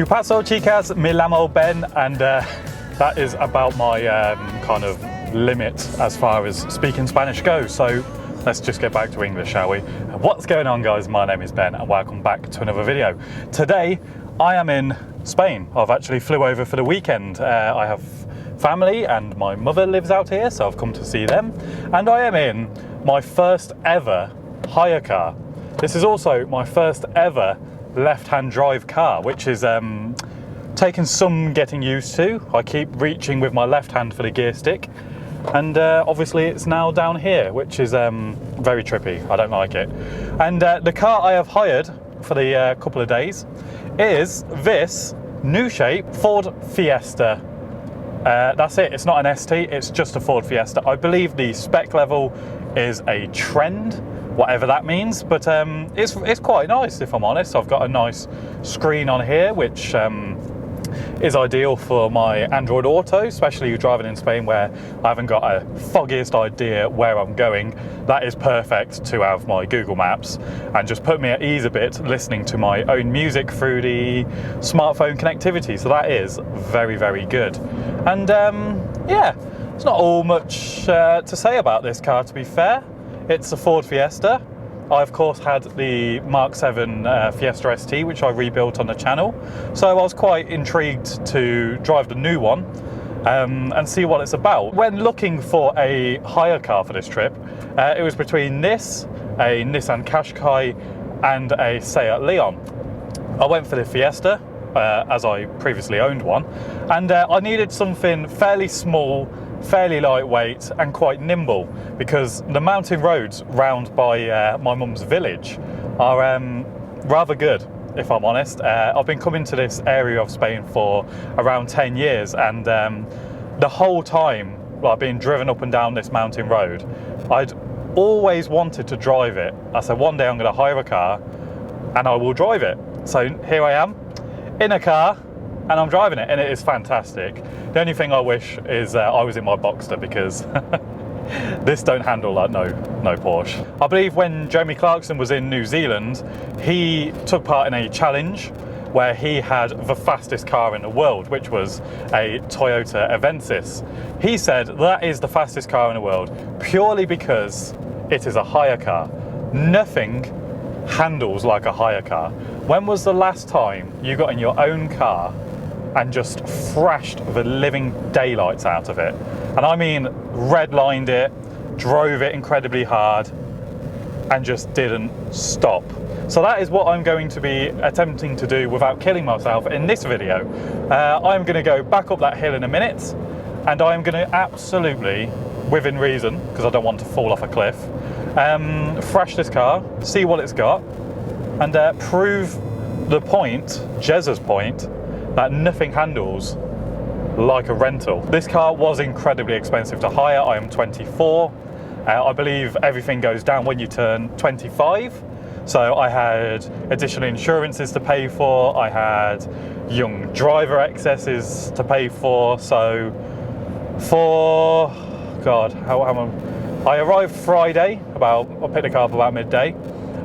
paso, chicas? Me llamo Ben, and that is about my kind of limit as far as speaking Spanish goes. So let's just get back to English, shall we? What's going on, guys? My name is Ben, and welcome back to another video. Today, I am in Spain. I've actually flew over for the weekend. I have family, and my mother lives out here, so I've come to see them. And I am in my first ever hire car. This is also my first ever left-hand drive car, which is taken some getting used to. I keep reaching with my left hand for the gear stick, and obviously it's now down here, which is very trippy. I don't like it. And the car I have hired for the couple of days is this new shape Ford Fiesta. That's it. It's not an ST, it's just a Ford Fiesta. I believe the spec level is a trend, whatever that means, but it's quite nice, if I'm honest. I've got a nice screen on here, which is ideal for my Android Auto, especially driving in Spain where I haven't got a foggiest idea where I'm going. That is perfect to have my Google Maps and just put me at ease a bit listening to my own music through the smartphone connectivity. So that is very, very good. And yeah, there's not all much to say about this car, to be fair. It's a Ford Fiesta. I, of course, had the Mark 7 Fiesta ST, which I rebuilt on the channel. So I was quite intrigued to drive the new one and see what it's about. When looking for a hire car for this trip, it was between this, a Nissan Qashqai, and a Seat Leon. I went for the Fiesta, as I previously owned one, and I needed something fairly small, fairly lightweight and quite nimble, because the mountain roads round by my mum's village are rather good, if I'm honest. I've been coming to this area of Spain for around 10 years, and the whole time I've been driven up and down this mountain road, I'd always wanted to drive it. I said one day I'm going to hire a car and I will drive it. So here I am in a car and I'm driving it, and it is fantastic. The only thing I wish is I was in my Boxster, because this don't handle like no Porsche. I believe when Jeremy Clarkson was in New Zealand, he took part in a challenge where he had the fastest car in the world, which was a Toyota Avensis. He said that is the fastest car in the world purely because it is a hire car. Nothing handles like a hire car. When was the last time you got in your own car and just thrashed the living daylights out of it? And I mean redlined it, drove it incredibly hard, and just didn't stop. So that is what I'm going to be attempting to do without killing myself in this video. I'm going to go back up that hill in a minute, and I'm going to absolutely, within reason, because I don't want to fall off a cliff, thrash this car, see what it's got, and prove the point, Jezza's point, that nothing handles like a rental. This car was incredibly expensive to hire. I am 24. I believe everything goes down when you turn 25. So I had additional insurances to pay for. I had young driver excesses to pay for. So for, God, I arrived Friday, I picked the car up about midday,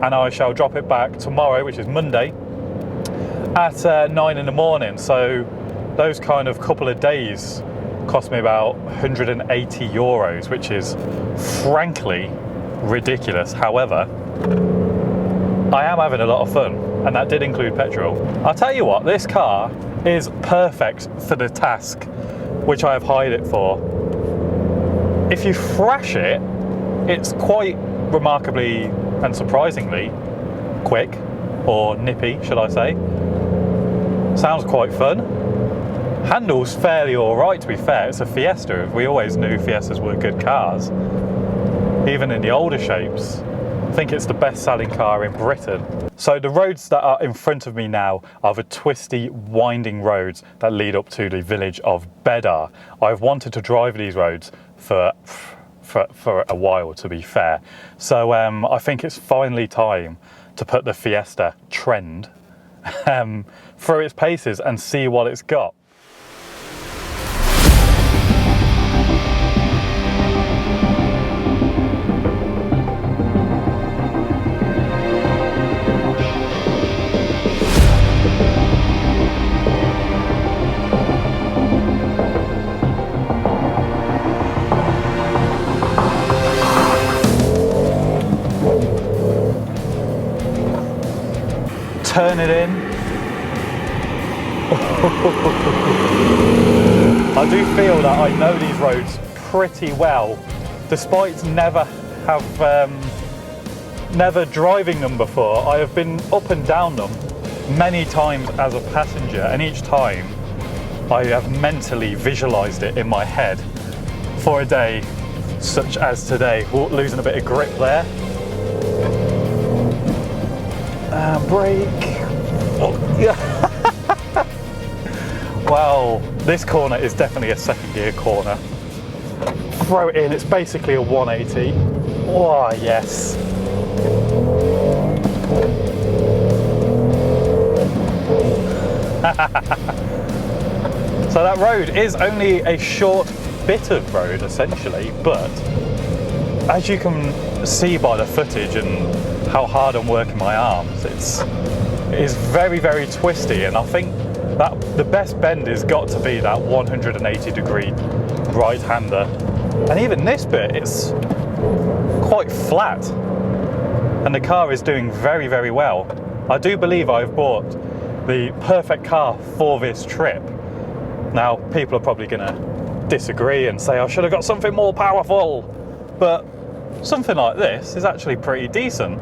and I shall drop it back tomorrow, which is Monday, at 9 in the morning. So those kind of couple of days cost me about 180 euros, which is frankly ridiculous. However, I am having a lot of fun, and that did include petrol. I'll tell you what, this car is perfect for the task which I have hired it for. If you thrash it, it's quite remarkably and surprisingly quick, or nippy, should I say. Sounds quite fun. Handles fairly alright, to be fair. It's a Fiesta. We always knew Fiestas were good cars, even in the older shapes. I think it's the best selling car in Britain. So the roads that are in front of me now are the twisty, winding roads that lead up to the village of Bedar. I've wanted to drive these roads for a while, to be fair. So I think it's finally time to put the Fiesta trend through its paces and see what it's got. turn it in. I do feel that I know these roads pretty well, despite never driving them before. I have been up and down them many times as a passenger, and each time I have mentally visualized it in my head for a day such as today. Oh, losing a bit of grip there. Brake. Oh, yeah. Wow, this corner is definitely a second gear corner. Throw it in, it's basically a 180. Oh, yes. So that road is only a short bit of road essentially, but as you can see by the footage and how hard I'm working my arms, it is very, very twisty, and I think that the best bend has got to be that 180-degree right-hander. And even this bit, it's quite flat, and the car is doing very, very well. I do believe I've bought the perfect car for this trip. Now, people are probably going to disagree and say I should have got something more powerful, but something like this is actually pretty decent.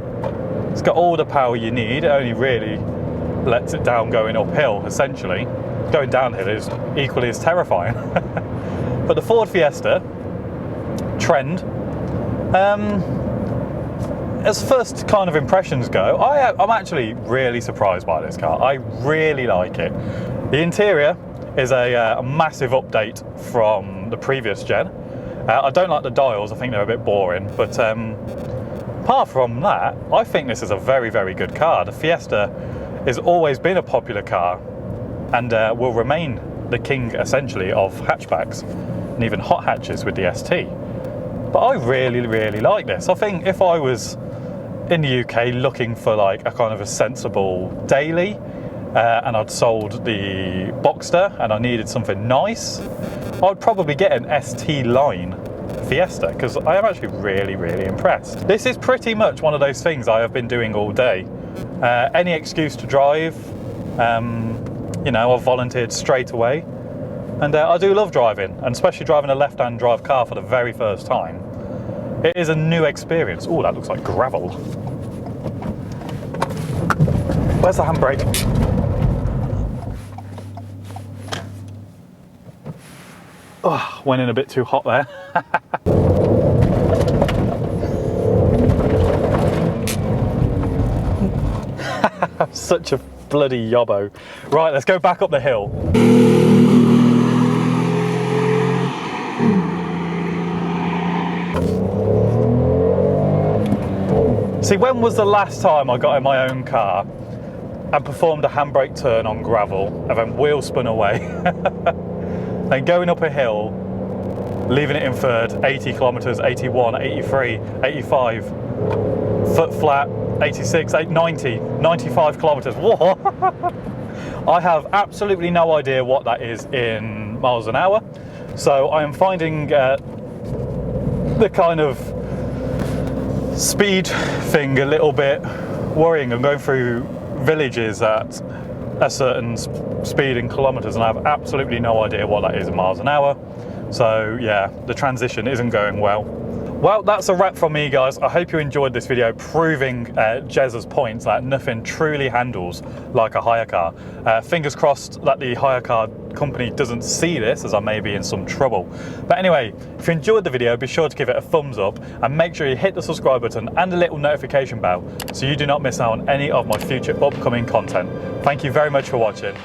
It's got all the power you need. It only really lets it down going uphill, essentially. Going downhill is equally as terrifying. But the Ford Fiesta trend, as first kind of impressions go, I'm actually really surprised by this car. I really like it. The interior is a massive update from the previous gen. I don't like the dials, I think they're a bit boring, but apart from that, I think this is a very, very good car. The Fiesta has always been a popular car and will remain the king, essentially, of hatchbacks and even hot hatches with the ST. But I really, really like this. I think if I was in the UK looking for like a kind of a sensible daily, and I'd sold the Boxster and I needed something nice, I'd probably get an ST line Fiesta, because I am actually really, really impressed. This is pretty much one of those things I have been doing all day. Any excuse to drive, you know, I've volunteered straight away. And I do love driving, and especially driving a left-hand drive car for the very first time. It is a new experience. Oh, that looks like gravel. Where's the handbrake? Oh, went in a bit too hot there. I'm such a bloody yobbo. Right, let's go back up the hill. See, when was the last time I got in my own car and performed a handbrake turn on gravel and then wheel spun away? Then going up a hill, leaving it in third, 80 kilometers, 81, 83, 85, foot flat, 86, 90, 95 kilometers. Whoa! I have absolutely no idea what that is in miles an hour. So I am finding the kind of speed thing a little bit worrying. I'm going through villages at a certain speed in kilometers and I have absolutely no idea what that is in miles an hour. So yeah, the transition isn't going well. Well, that's a wrap from me, guys. I hope you enjoyed this video proving Jez's points that nothing truly handles like a hire car. Fingers crossed that the hire car company doesn't see this, as I may be in some trouble. But anyway, if you enjoyed the video, be sure to give it a thumbs up and make sure you hit the subscribe button and the little notification bell so you do not miss out on any of my future upcoming content. Thank you very much for watching.